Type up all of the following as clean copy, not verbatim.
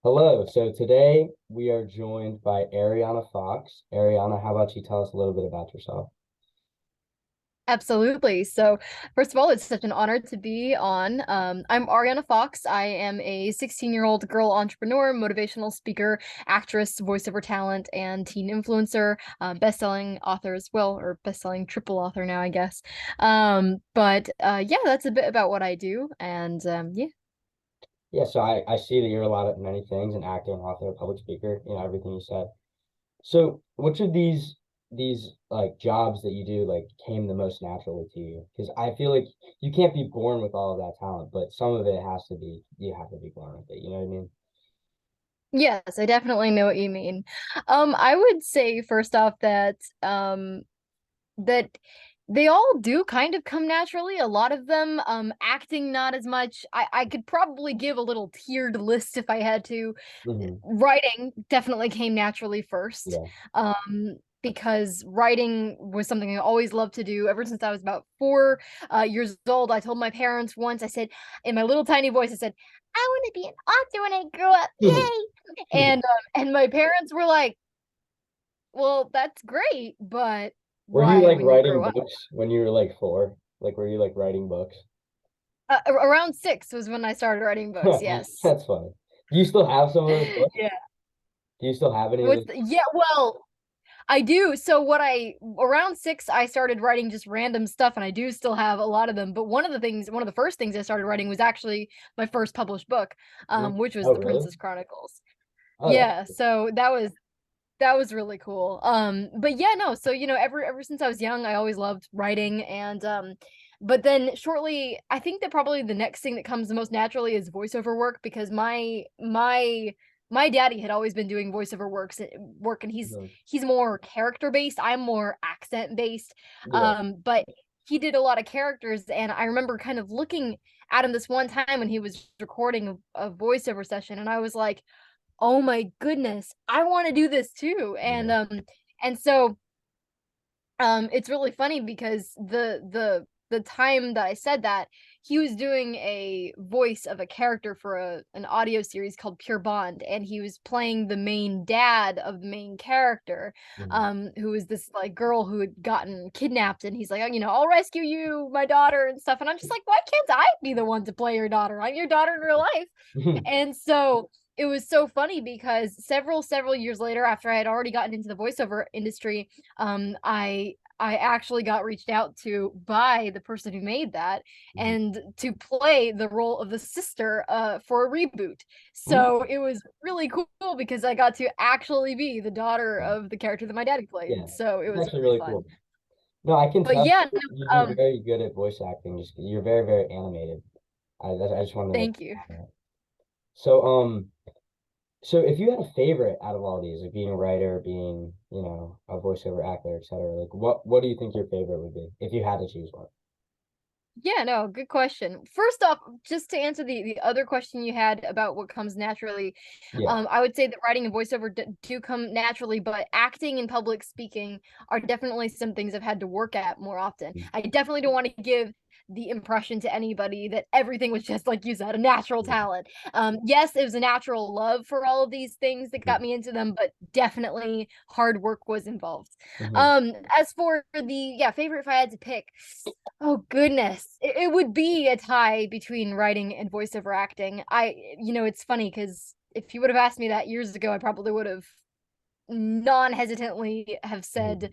Hello. So today we are joined by Arianna Fox. Arianna, how about you tell us a little bit about yourself? Absolutely. So, first of all, it's such an honor to be on. I'm Arianna Fox. I am a 16-year-old girl entrepreneur, motivational speaker, actress, voiceover talent, and teen influencer, best-selling author as well, or best-selling triple author now, I guess. But yeah, that's a bit about what I do. And yeah. Yeah, so I see that you're a lot of many things, an actor, an author, a public speaker, everything you said. So which of these like jobs that you do like came the most naturally to you? Because I feel like you can't be born with all of that talent, but some of it has to be you have to be born with it. You know what I mean? Yes, I definitely know what you mean. I would say first off that they all do kind of come naturally. A lot of them, acting not as much. I could probably give a little tiered list if I had to. Hmm. Writing definitely came naturally first. Yeah. Because writing was something I always loved to do ever since I was about 4 years old. I told my parents once, I said, in my little tiny voice, I said, I want to be an author when I grow up. Yay! And my parents were like, well, that's great, but Were you why like when you writing grow up? books when you were like four? Like were you like writing books? Around 6 was when I started writing books. Yes. That's funny. Do you still have some of those books? Yeah. Do you still have any of those? Yeah, well, I do. So what I around 6 I started writing just random stuff and I do still have a lot of them, but one of the first things I started writing was actually my first published book, Mhm. which was Oh, The really? Princess Chronicles. Oh, that's Yeah, so that was really cool. But yeah, no, so ever since I was young, I always loved writing and but then shortly, I think that probably the next thing that comes the most naturally is voiceover work because my daddy had always been doing voiceover work and mhm. he's more character based. I'm more accent based. Yeah. But he did a lot of characters and I remember kind of looking at him this one time when he was recording a voiceover session and I was like, oh my goodness, I want to do this too. Yeah. And so it's really funny because the time that I said that, he was doing a voice of a character for an audio series called Pure Bond, and he was playing the main dad of the main character, Mhm. who was this like girl who had gotten kidnapped, and he's like, oh, I'll rescue you, my daughter, and stuff. And I'm just like, why can't I be the one to play your daughter? I'm your daughter in real life. And so it was so funny because several years later, after I had already gotten into the voiceover industry, I actually got reached out to by the person who made that Mhm. and to play the role of the sister for a reboot. Mhm. So it was really cool because I got to actually be the daughter of the character that my daddy played. Yeah. So it It's was actually really really fun. cool. No, I can But tell yeah, you no, do very good at voice acting. Just you're very, very animated. I just wanted to like thank you. that. So so if you had a favorite out of all these, like being a writer, being, a voiceover actor, etc., like what do you think your favorite would be if you had to choose one? Yeah, no, good question. First off, just to answer the other question you had about what comes naturally, Yeah. I would say that writing and voiceover do come naturally, but acting and public speaking are definitely some things I've had to work at more often. I definitely don't want to give the impression to anybody that everything was just like you said, a natural talent. Yes, it was a natural love for all of these things that got me into them, but definitely hard work was involved. Mm-hmm. As for the yeah favorite, if I had to pick. Oh goodness. It would be a tie between writing and voiceover acting. It's funny because if you would have asked me that years ago, I probably would have non-hesitantly have Hmm. said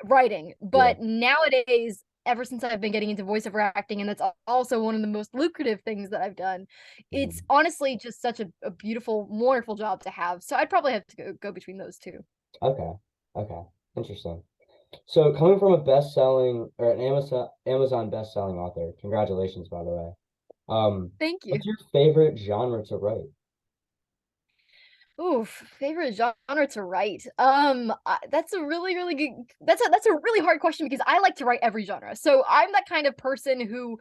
writing. Yeah. But nowadays, ever since I've been getting into voiceover acting, and that's also one of the most lucrative things that I've done, it's Hmm. honestly just such a beautiful, wonderful job to have. So I'd probably have to go between those two. Okay. Okay. Interesting. So coming from a best-selling or an Amazon best-selling author, congratulations, by the way. Thank you. What's your favorite genre to write? Oof, favorite genre to write. That's a really, really good. That's a really hard question because I like to write every genre. So I'm that kind of person who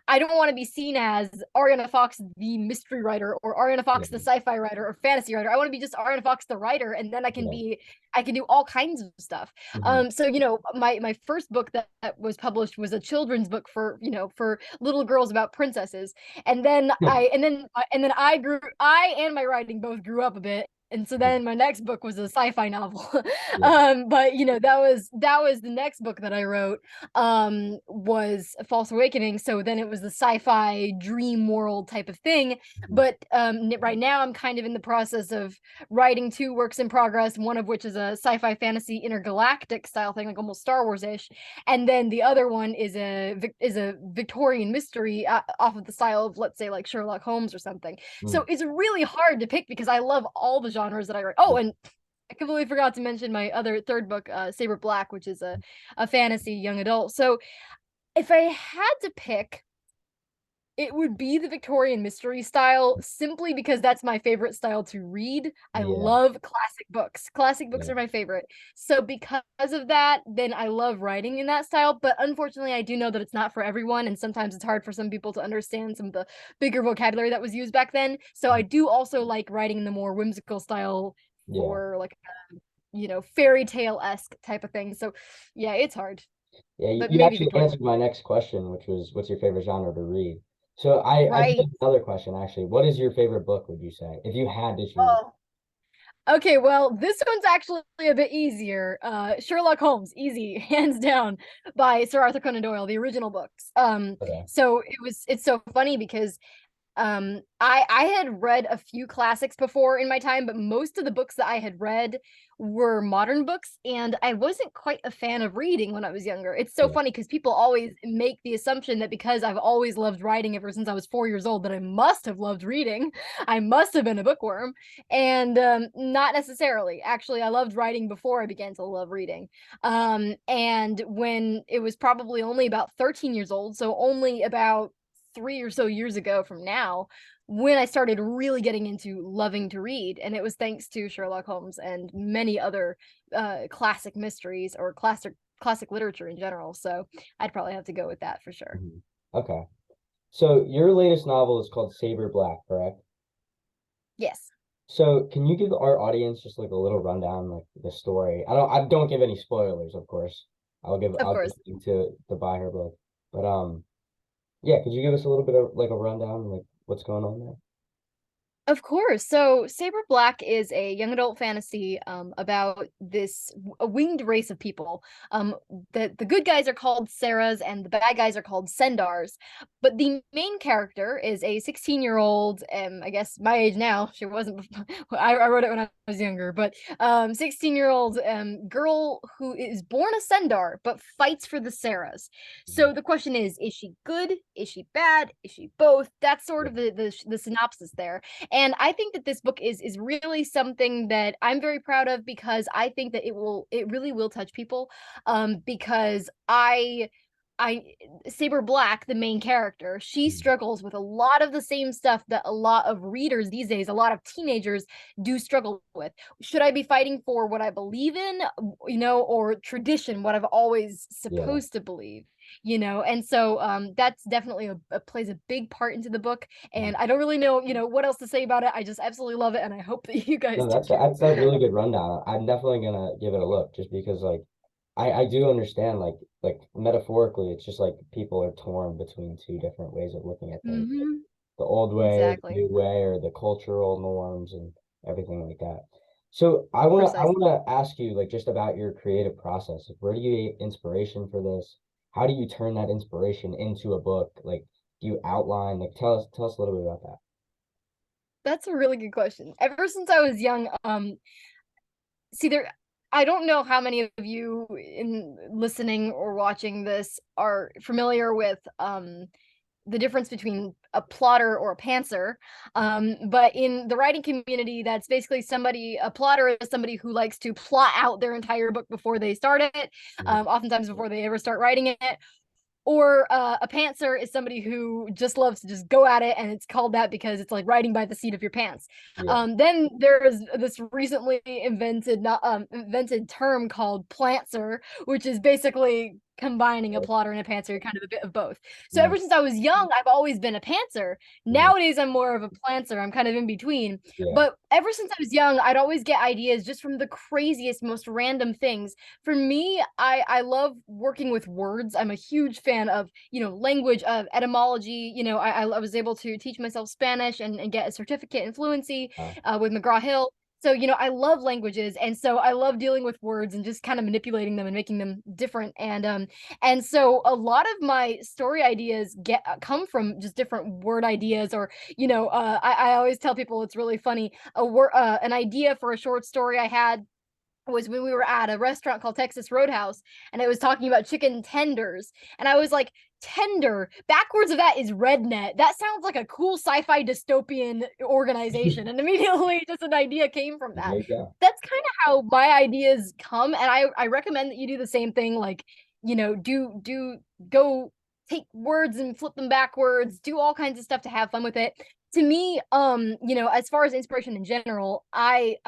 I don't want to be seen as Arianna Fox, the mystery writer, or Arianna Yeah, Fox, the sci-fi writer, or fantasy writer. I want to be just Arianna Fox, the writer, and then yeah. I can do all kinds of stuff. Hmm. So my first book that was published was a children's book for for little girls about princesses, and then I and my writing both grew up a bit, and so then my next book was a sci-fi novel. Yeah. But that was the next book that I wrote, was False Awakening. So then it was the sci-fi dream world type of thing. Mhm. But right now I'm kind of in the process of writing two works in progress, one of which is a sci-fi fantasy intergalactic style thing, like almost Star Wars-ish, and then the other one is a Victorian mystery, off of the style of, let's say, like Sherlock Holmes or something. Mm. So it's really hard to pick because I love all the genres that I write. Oh, and I completely forgot to mention my other third book, Saber Black, which is a fantasy young adult. So if I had to pick, it would be the Victorian mystery style, simply because that's my favorite style to read. I Yeah, love classic books. Classic books yeah. are my favorite. So because of that, then I love writing in that style. But unfortunately, I do know that it's not for everyone, and sometimes it's hard for some people to understand some of the bigger vocabulary that was used back then. So I do also like writing in the more whimsical style Yeah. for like fairy tale-esque type of thing. So yeah, it's hard. Yeah, you, But you maybe actually Victorian. answered my next question, which was what's your favorite genre to read? So I do Right. have another question actually. What is your favorite book, would you say, if you had to choose? Oh, okay, well, this one's actually a bit easier. Sherlock Holmes, easy, hands down, by Sir Arthur Conan Doyle, the original books. Okay. So it's so funny because I had read a few classics before in my time, but most of the books that I had read were modern books, and I wasn't quite a fan of reading when I was younger. It's so Yeah. funny because people always make the assumption that because I've always loved writing ever since I was 4 years old, that I must have loved reading. I must have been a bookworm, and not necessarily. Actually, I loved writing before I began to love reading. And when it was probably only about 13 years old, so only about 3 or so years ago from now, when I started really getting into loving to read, and it was thanks to Sherlock Holmes and many other classic mysteries or classic literature in general. So I'd probably have to go with that for sure. Mhm. Okay. So your latest novel is called Saber Black, correct? Yes, So can you give our audience just like a little rundown, like the story? I don't give any spoilers, of course. of I'll give course. you to buy her book. But yeah, could you give us a little bit of like a rundown, like what's going on there? Of course. So Saber Black is a young adult fantasy, about a winged race of people. Um, the good guys are called Sarahs and the bad guys are called Sendars. But the main character is a 16-year-old, I guess my age now. She wasn't. I wrote it when I was younger, but 16-year-old girl who is born a Sendar but fights for the Sarahs. Mhm. So the question is she good? Is she bad? Is she both? That's sort Yeah. of the synopsis there. And I think that this book is really something that I'm very proud of because I think that it really will touch people. Because I Saber Black, the main character, she Mhm. struggles with a lot of the same stuff that a lot of readers these days, a lot of teenagers do struggle with. Should I be fighting for what I believe in, or tradition, what I've always Yeah. supposed to believe? And so that's definitely plays a big part into the book, Mhm. and I don't really know, what else to say about it. I just absolutely love it, and I hope that you guys No, do too. that's a really good rundown. I'm definitely gonna give it a look just because like I do understand like metaphorically it's just like people are torn between two different ways of looking at things. Like Hmm. the old way or the Exactly. new way or the cultural norms and everything like that. So I Precisely. wanna ask you like just about your creative process. Like where do you get inspiration for this? How do you turn that inspiration into a book? Like do you outline? Like tell us a little bit about that. That's a really good question. Ever since I was young, see there I don't know how many of you in listening or watching this are familiar with the difference between a plotter or a pantser. But in the writing community, that's basically a plotter is somebody who likes to plot out their entire book before they start it, Mhm. oftentimes before they ever start writing it. Or a pantser is somebody who just loves to just go at it, and it's called that because it's like riding by the seat of your pants. Yeah. Then there's this recently invented term called plantser, which is basically combining a Right. plotter and a pantser, kind of a bit of both. So Mm, ever since I was young, I've always been a pantser. mhm. Nowadays, I'm more of a plantser. I'm kind of in between. Yeah. But ever since I was young, I'd always get ideas just from the craziest, most random things. For me, I love working with words. I'm a huge fan of, language, of etymology. I was able to teach myself Spanish and get a certificate in fluency Uh, with McGraw-Hill. So, I love languages, and so I love dealing with words and just kind of manipulating them and making them different. And so a lot of my story ideas get come from just different word ideas, or I always tell people it's really funny. An idea for a short story I had was when we were at a restaurant called Texas Roadhouse, and it was talking about chicken tenders. And I was like, tender, backwards of that is rednet. That sounds like a cool sci-fi dystopian organization. And immediately just an idea came from there that. you go. That's kind of how my ideas come. And I recommend that you do the same thing. Like, do go take words and flip them backwards, do all kinds of stuff to have fun with it. To me, as far as inspiration in general, I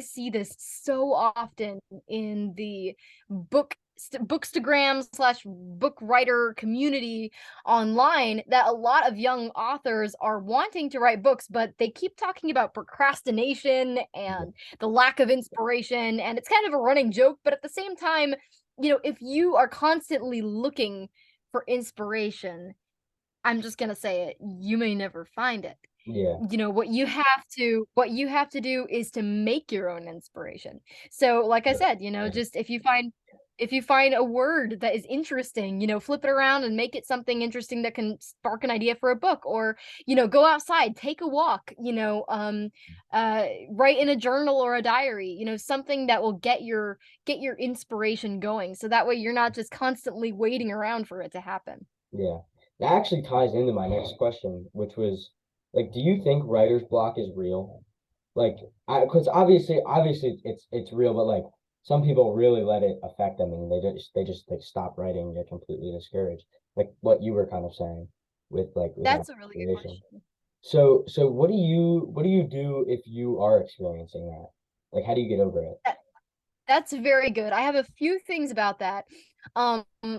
see this so often in the bookstagram slash book writer community online, that a lot of young authors are wanting to write books, but they keep talking about procrastination Yeah. and the lack of inspiration, and it's kind of a running joke. But at the same time, if you are constantly looking for inspiration, I'm just gonna say it, you may never find it. Yeah. What you have to do is to make your own inspiration. So like I said, Yeah. just if you find a word that is interesting, flip it around and make it something interesting that can spark an idea for a book. Or go outside, take a walk, write in a journal or a diary, something that will get your inspiration going, so that way you're not just constantly waiting around for it to happen. Yeah. That actually ties into my next question, which was like, do you think writer's block is real? Like, because obviously it's real, but like some people really let it affect them and they just like stop writing, get completely discouraged. Like what you were kind of saying with that That's a really good creation. question. So what do you do if you are experiencing that? Like how do you get over it? That's very good. I have a few things about that.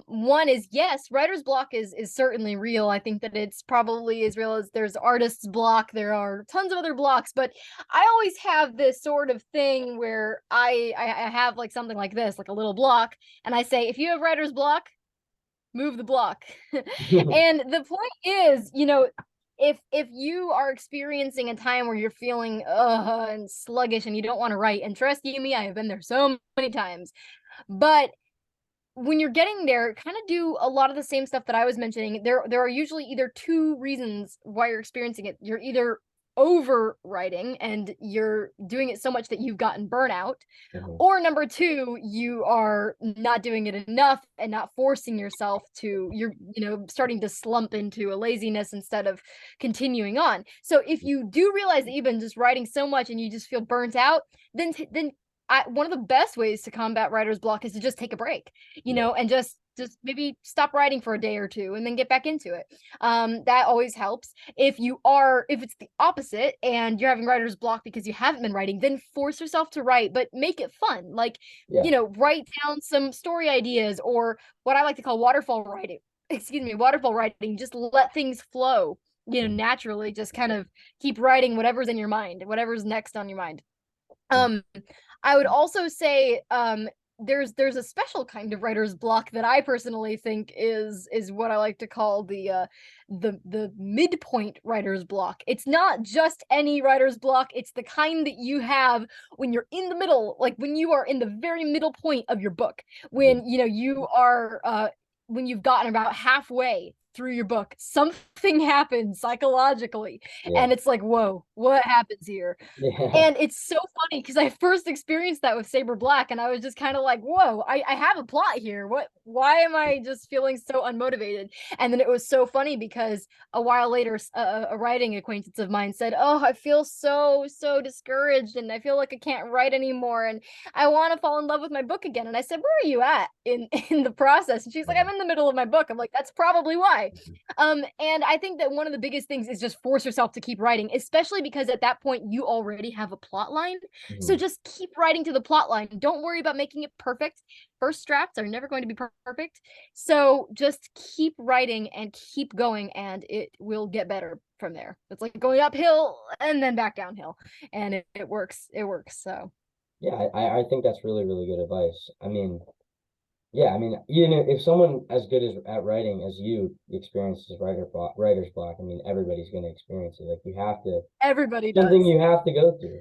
One is, yes, writer's block is certainly real. I think that it's probably as real as there's artist's block. There are tons of other blocks, but I always have this sort of thing where I have like something like this, like a little block, and I say, if you have writer's block, move the block. And the point is, if you are experiencing a time where you're feeling and sluggish and you don't want to write, and trust you me, I have been there so many times. But when you're getting there, kind of do a lot of the same stuff that I was mentioning. There are usually either two reasons why you're experiencing it. You're either overwriting and you're doing it so much that you've gotten burnout, Mhm. or number two, you are not doing it enough and not forcing yourself to, you're starting to slump into a laziness instead of continuing on. So if you do realize that you've been just writing so much and you just feel burnt out, then one of the best ways to combat writer's block is to just take a break, Yeah. and just maybe stop writing for a day or two and then get back into it. That always helps. If it's the opposite and you're having writer's block because you haven't been writing, then force yourself to write, but make it fun. Like, Yeah. write down some story ideas, or what I like to call waterfall writing. Excuse me, waterfall writing. Just let things flow, naturally. Just kind of keep writing whatever's in your mind, whatever's next on your mind. Um, I would also say there's a special kind of writer's block that I personally think is what I like to call the midpoint writer's block. It's not just any writer's block, it's the kind that you have when you're in the middle, like when you are in the very middle point of your book, Yeah. when you are when you've gotten about halfway through your book, something happens psychologically, Yeah. and it's like, whoa, what happens here? Yeah. And it's so funny because I first experienced that with Saber Black, and I was just kind of like, whoa, I have a plot here. Why am I just feeling so unmotivated? And then it was so funny because a while later, a writing acquaintance of mine said, oh, I feel so discouraged, and I feel like I can't write anymore, and I want to fall in love with my book again. And I said, where are you at in the process? And she's like, Yeah. I'm in the middle of my book. I'm like, that's probably why. And I think that one of the biggest things is just force yourself to keep writing, especially because at that point you already have a plot line. So Mhm. just keep writing to the plot line. Don't worry about making it perfect. First drafts are never going to be perfect. So just keep writing and keep going, and it will get better from there. It's like going uphill and then back downhill. And it works. It works. So Yeah, I think that's really, really good advice. I mean, yeah, I mean, even if someone as good as at writing as you experiences writer's block, I mean, everybody's going to experience it. Like you have to, everybody something does. you have to go through.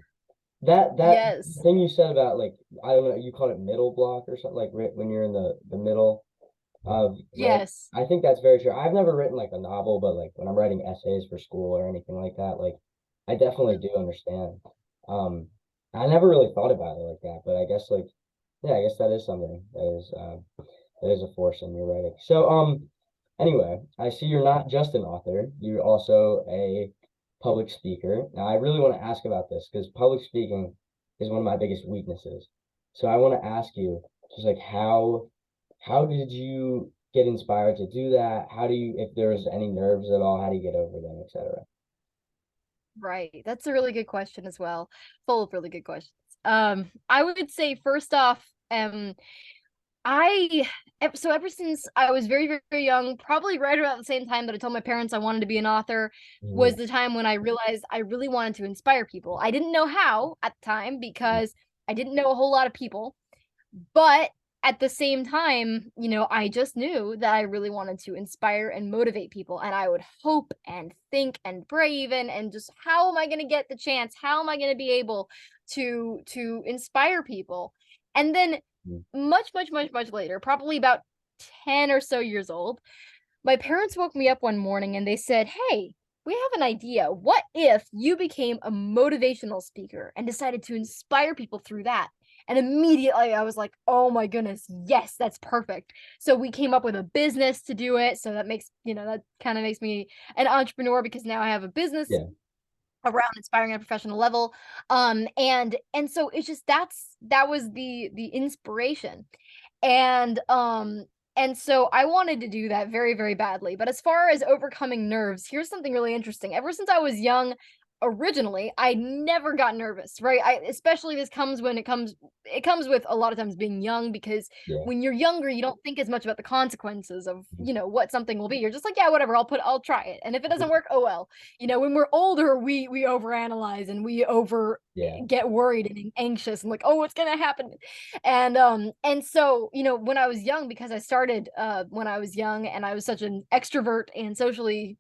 That Yes. thing you said about like, I don't know, you call it middle block or something, like when you're in the middle of right. Yes. I think that's very true. I've never written like a novel, but like when I'm writing essays for school or anything like that, like I definitely do understand. Um, I never really thought about it like that, but I guess like yeah, I guess that is something that is a force in your writing. So anyway, I see you're not just an author, you're also a public speaker. Now I really want to ask about this because public speaking is one of my biggest weaknesses. So I want to ask you just like how did you get inspired to do that? How do you, if there's any nerves at all, how do you get over them, etc.? Right. That's a really good question as well. Full of really good questions. I would say first off, I so ever since I was very young, probably right around the same time that I told my parents I wanted to be an author, was Mhm. the time when I realized I really wanted to inspire people. I didn't know how at the time because I didn't know a whole lot of people, but at the same time, I just knew that I really wanted to inspire and motivate people. And I would hope and think and pray even, and just how am I going to get the chance? How am I going to be able to inspire people? And then Mhm. much later, probably about 10 or so years old, my parents woke me up one morning and they said, hey, we have an idea. What if you became a motivational speaker and decided to inspire people through that? And immediately I was like, oh my goodness, yes, that's perfect. So we came up with a business to do it. So that that kind of makes me an entrepreneur because now I have a business Yeah. around inspiring at a professional level. And so it's just that was the inspiration. And so I wanted to do that very badly. But as far as overcoming nerves, here's something really interesting. Ever since I was young, originally, I never got nervous, right? I especially this comes when it comes with a lot of times being young, because Yeah. when you're younger, you don't think as much about the consequences of, Mhm. what something will be. You're just like, yeah, whatever, I'll try it. And if it doesn't work, oh well. When we're older, we overanalyze and we over Yeah. get worried and anxious and like, oh, what's gonna happen? And so, when I was young, because I started when I was young and I was such an extrovert and sociable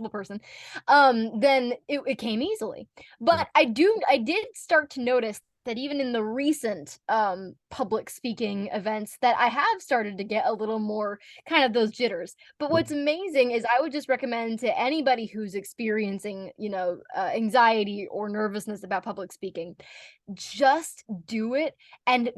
person, then it came easily. Mhm. But I did start to notice that even in the recent public speaking events, that I have started to get a little more kind of those jitters. But what's amazing is I would just recommend to anybody who's experiencing, anxiety or nervousness about public speaking, just do it and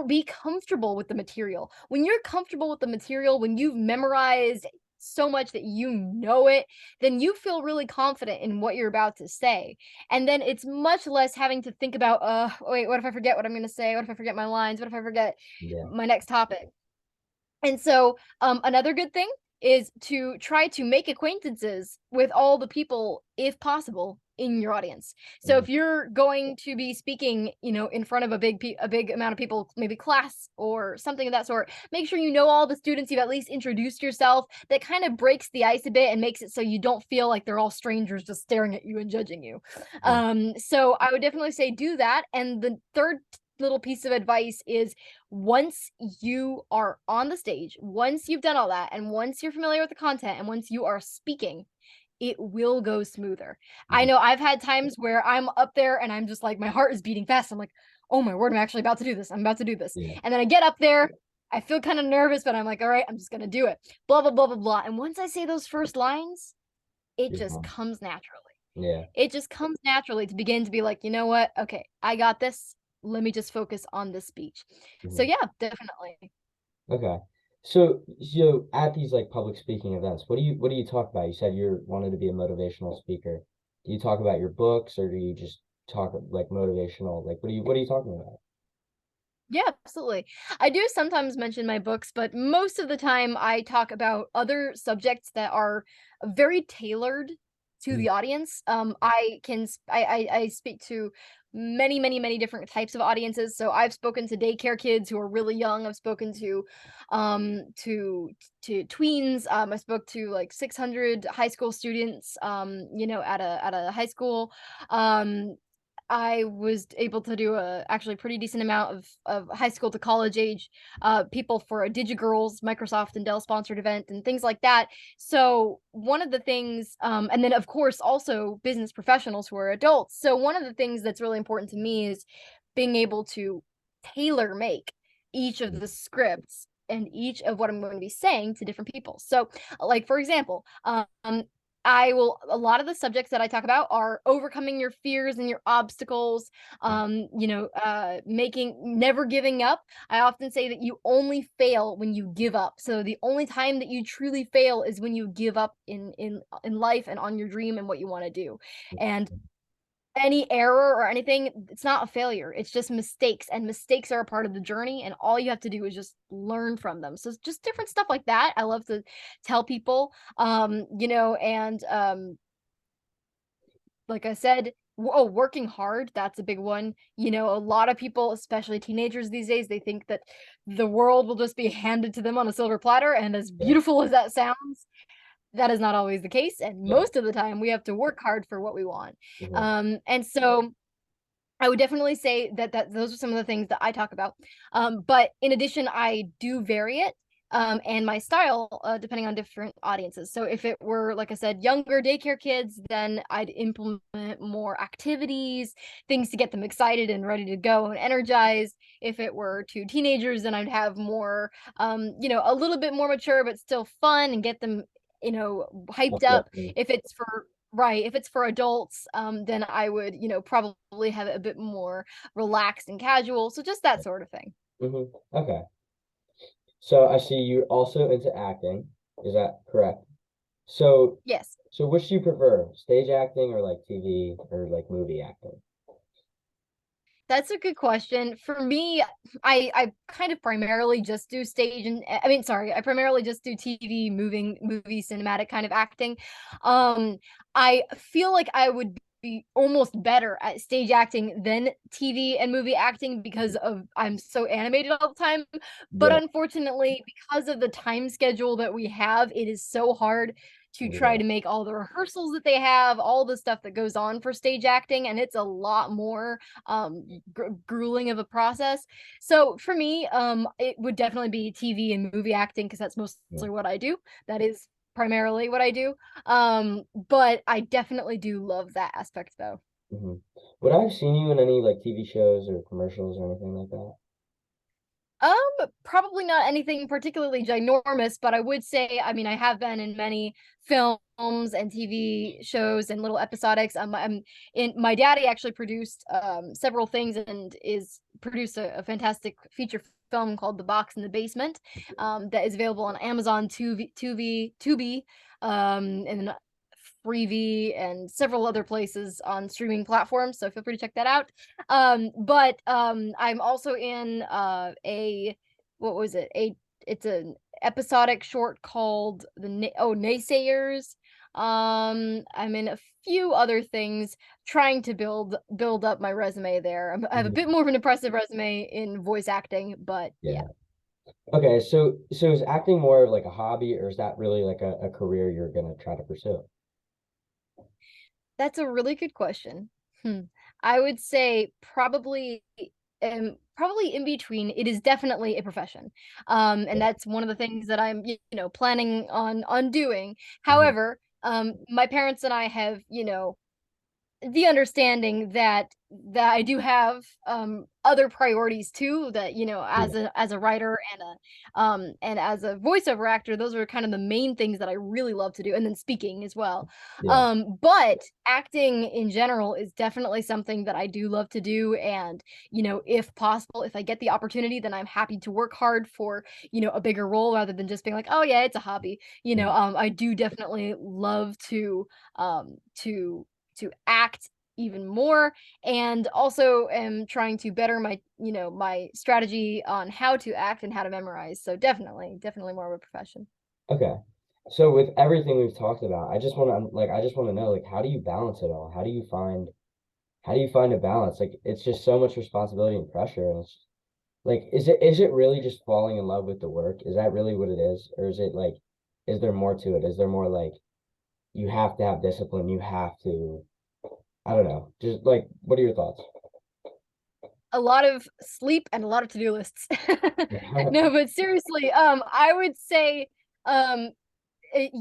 be comfortable with the material. When you're comfortable with the material, when you've memorized so much that you know it, then you feel really confident in what you're about to say. And then it's much less having to think about, wait, what if I forget what I'm going to say? What if I forget my lines? What if I forget Yeah. my next topic? And so, another good thing is to try to make acquaintances with all the people, if possible, in your audience. So Mhm. if you're going to be speaking, in front of a big amount of people, maybe class or something of that sort, make sure you know all the students. You've at least introduced yourself. That kind of breaks the ice a bit and makes it so you don't feel like they're all strangers just staring at you and judging you. Yeah. So I would definitely say do that. And the third little piece of advice is, once you are on the stage, once you've done all that, and once you're familiar with the content, and once you are speaking, it will go smoother. I Mhm. know I've had times where I'm up there and I'm just like, my heart is beating fast. I'm like, oh my word, I'm actually about to do this. I'm about to do this. Yeah. And then I get up there, I feel kind of nervous, but I'm like, all right, I'm just gonna do it. Blah blah blah blah blah. And once I say those first lines, it You're just fine. comes naturally. Yeah. It just comes naturally to begin to be like, you know what? Okay, I got this. Let me just focus on this speech. So Mhm. yeah, definitely. Okay. So at these like public speaking events, what do you talk about? You said you wanted to be a motivational speaker. Do you talk about your books or do you just talk like motivational? Like what are you talking about? Yeah, absolutely. I do sometimes mention my books, but most of the time I talk about other subjects that are very tailored to Mhm. the audience. I speak to many different types of audiences. So I've spoken to daycare kids who are really young. I've spoken um to to tweens. I spoke to like 600 high school students at a high school. Um I was able to do a actually pretty decent amount of high school to college age people for a DigiGirls Microsoft and Dell sponsored event and things like that. So one of the things, and then of course also business professionals who are adults. So one of the things that's really important to me is being able to tailor make each of the scripts and each of what I'm going to be saying to different people. So, like for example, a lot of the subjects that I talk about are overcoming your fears and your obstacles, never giving up. I often say that you only fail when you give up. So the only time that you truly fail is when you give up in life and on your dream and what you want to do. And any error or anything, it's not a failure. It's just mistakes, and mistakes are a part of the journey, and all you have to do is just learn from them. So it's just different stuff like that. I love to tell people, like I said, working hard, that's a big one. You know, a lot of people, especially teenagers these days, they think that the world will just be handed to them on a silver platter. And as Yeah. beautiful as that sounds, that is not always the case. And Yeah. most of the time, we have to work hard for what we want. Mhm. And so I would definitely say that those are some of the things that I talk about. But in addition, I do vary it, and my style, depending on different audiences. So if it were, like I said, younger daycare kids, then I'd implement more activities, things to get them excited and ready to go and energized. If it were to teenagers, then I'd have more, a little bit more mature, but still fun and get them, hyped up. Uplifting. If it's for Right, if it's for adults, then I would, probably have it a bit more relaxed and casual, so just that sort of thing. Okay. So I see you're also into acting. Is that correct? So Yes. so which do you prefer? Stage acting or like TV or like movie acting? That's a good question. For me, I kind of primarily just do stage and I mean, sorry, I primarily just do TV, movie, cinematic kind of acting. Um, I feel like I would be almost better at stage acting than TV and movie acting because of I'm so animated all the time. But Yeah. unfortunately, because of the time schedule that we have, it is so hard to try Yeah. to make all the rehearsals that they have, all the stuff that goes on for stage acting, and it's a lot more grueling of a process. So for me, it would definitely be TV and movie acting because that's Yeah. mostly what I do. That is primarily what I do. But I definitely do love that aspect though. Hmm. Would I have seen you in any like TV shows or commercials or anything like that? Probably not anything particularly ginormous, but I would say, I mean, I have been in many films and TV shows and little episodics. I'm in My daddy actually produced several things and is produced a fantastic feature film called The Box in the Basement, that is available on Amazon, Tubi, and Freevee and several other places on streaming platforms. So feel free to check that out. But I'm also in a what was it? It's an episodic short called Naysayers. I'm in a few other things trying to build up my resume there. I have a bit Mhm. more of an impressive resume in voice acting, but yeah. Yeah. Okay, so is acting more of like a hobby or is that really like a career you're gonna try to pursue? That's a really good question. I would say probably in between. It is definitely a profession. And that's one of the things that I'm, planning on doing. Mhm. However, my parents and I have, the understanding that I do have other priorities too, that Yeah, as a writer and as a voiceover actor, those are kind of the main things that I really love to do, and then speaking as well. yeah, But acting in general is definitely something that I do love to do, and if possible, if I get the opportunity, then I'm happy to work hard for a bigger role rather than just being like, oh yeah, it's a hobby. mhm, I do definitely love to um to act even more, and also am trying to better my my strategy on how to act and how to memorize. So definitely more of a profession. okay. So with everything we've talked about, I just want to know, like, how do you balance it all? How do you find a balance? Like, it's just so much responsibility and pressure, and it's like, is it really just falling in love with the work? Is that really what it is? Or is it like, is there more to it? Is there more like you have to have discipline, you have to, I don't know. Just like, what are your thoughts? A lot of sleep and a lot of to-do lists. No, but seriously, I would say um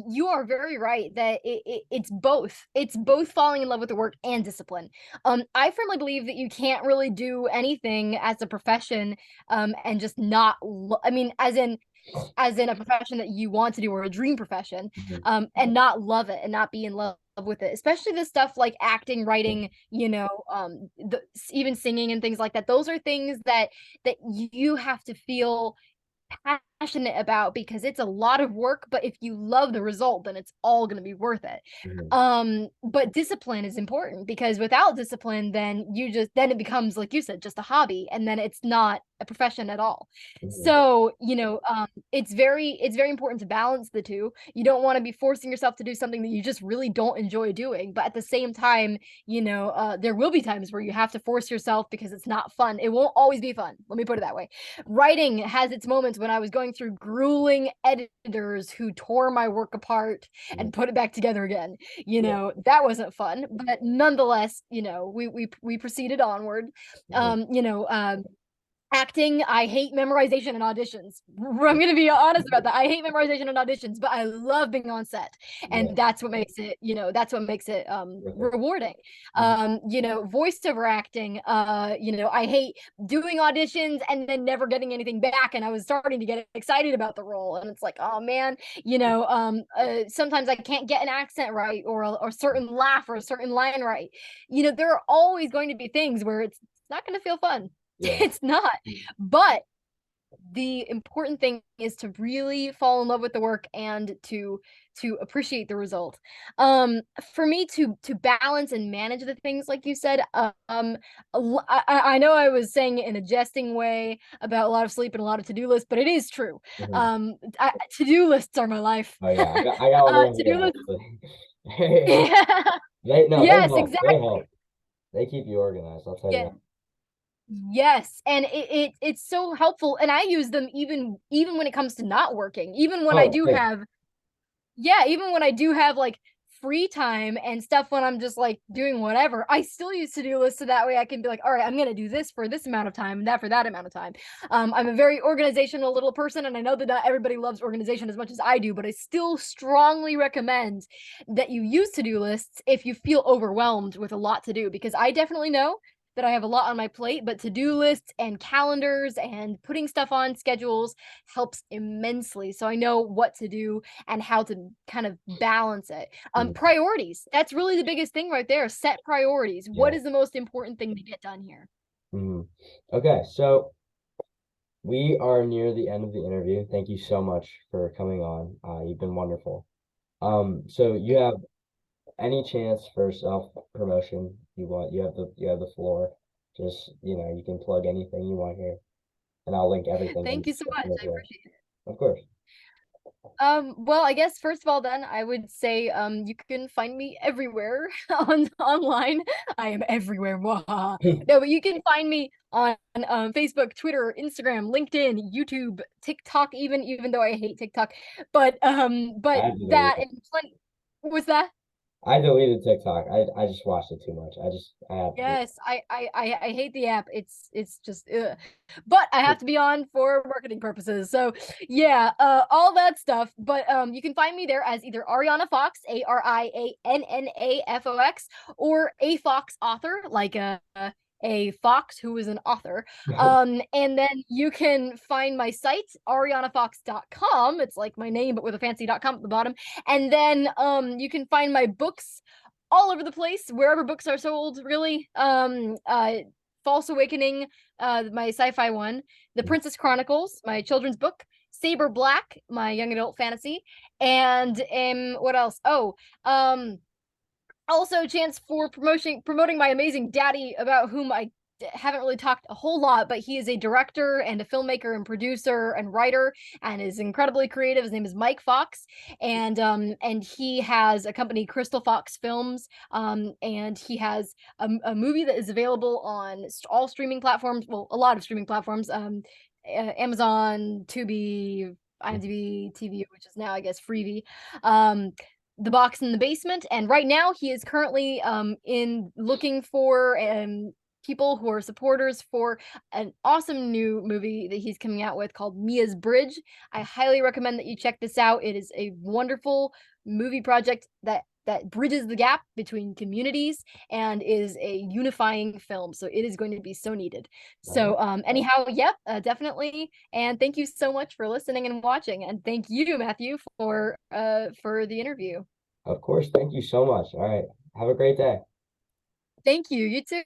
you are very right that it's both falling in love with the work and discipline. I firmly believe that you can't really do anything as a profession and just not I mean, as in a profession that you want to do, or a dream profession, Mhm, and not love it and not be in love with it, especially the stuff like acting, writing, even singing and things like that. Those are things that you have to feel passionate about, because it's a lot of work, but if you love the result, then it's all going to be worth it. mhm, But discipline is important, because without discipline, then it becomes, like you said, just a hobby, and then it's not a profession at all. mhm, So, it's very important to balance the two. You don't want to be forcing yourself to do something that you just really don't enjoy doing, but at the same time, there will be times where you have to force yourself because it's not fun. It won't always be fun. Let me put it that way. Writing has its moments when I was going through grueling editors who tore my work apart mhm. and put it back together again. Yeah. That wasn't fun, but nonetheless, we proceeded onward. Mhm, You know, acting, I hate memorization and auditions. I'm gonna be honest about that. I hate memorization and auditions, but I love being on set, yeah. and that's what makes it With it. rewarding. Mhm, Voiceover acting, I hate doing auditions and then never getting anything back, and I was starting to get excited about the role, and it's like, oh man, sometimes I can't get an accent right, or a certain laugh or a certain line right. There are always going to be things where it's not going to feel fun. yeah. It's not. Mhm, But the important thing is to really fall in love with the work and to appreciate the result. For me to balance and manage the things like you said, I know I was saying it in a jesting way about a lot of sleep and a lot of to-do lists, but it is true. mhm. To-do lists are my life. Oh yeah, I got one of them To-do today lists. actually. Yeah. They no, they Yes, help. They exactly. help. They keep you organized. I'll tell you Yeah. that. Yes, and it's so helpful, and I use them even when it comes to not working. Even when I Oh, do same. have Yeah, even when I do have, like, free time and stuff, when I'm just, like, doing whatever, I still use to-do lists so that way I can be like, "Alright, I'm gonna do this for this amount of time, and that for that amount of time." I'm a very organizational little person, and I know that not everybody loves organization as much as I do, but I still strongly recommend that you use to-do lists if you feel overwhelmed with a lot to do, because I definitely know that I have a lot on my plate, but to-do lists and calendars and putting stuff on schedules helps immensely, so I know what to do and how to kind of balance it. Mhm, Priorities. That's really the biggest thing right there. Set priorities. What yeah. is the most important thing to get done here? Mhm. Okay, so we are near the end of the interview. Thank you so much for coming on. You've been wonderful. So you have any chance for self promotion you want? You have the floor. Just, you can plug anything you want here, and I'll link everything in Thank you so the much. description as I well. appreciate it. Of course. Well, I guess first of all, then I would say you can find me everywhere online. I am everywhere. Mwahaha. No, but you can find me on Facebook, Twitter, Instagram, LinkedIn, YouTube, TikTok, even though I hate TikTok. But I do that everything. and plenty. What's that? I deleted TikTok. I just watched it too much. I had to. Yes, I hate the app. It's just ugh. But I have to be on for marketing purposes. So yeah, all that stuff. But you can find me there as either Arianna Fox, ARIANNAFOX, or a Fox author, like a fox who is an author. And then you can find my site, ariannafox.com. It's like my name, but with a fancy .com at the bottom. And then you can find my books all over the place, wherever books are sold, really. False Awakening, my sci-fi one, The Princess Chronicles, my children's book, Saber Black, my young adult fantasy, and what else? Oh, also a chance for promoting my amazing daddy, about whom I haven't really talked a whole lot, but he is a director and a filmmaker and producer and writer and is incredibly creative. His name is Mike Fox, and he has a company, Crystal Fox Films, and he has a movie that is available on all streaming platforms, well, a lot of streaming platforms, Amazon, Tubi, IMDb TV, which is now I guess Freevee, The Box in the Basement. And right now he is currently in looking for people who are supporters for an awesome new movie that he's coming out with called Mia's Bridge. I highly recommend that you check this out. It is a wonderful movie project that bridges the gap between communities and is a unifying film. So it is going to be so needed. So anyhow, yep, definitely. And thank you so much for listening and watching. And thank you, Matthew, for the interview. Of course. Thank you so much. All right. Have a great day. Thank you. You too.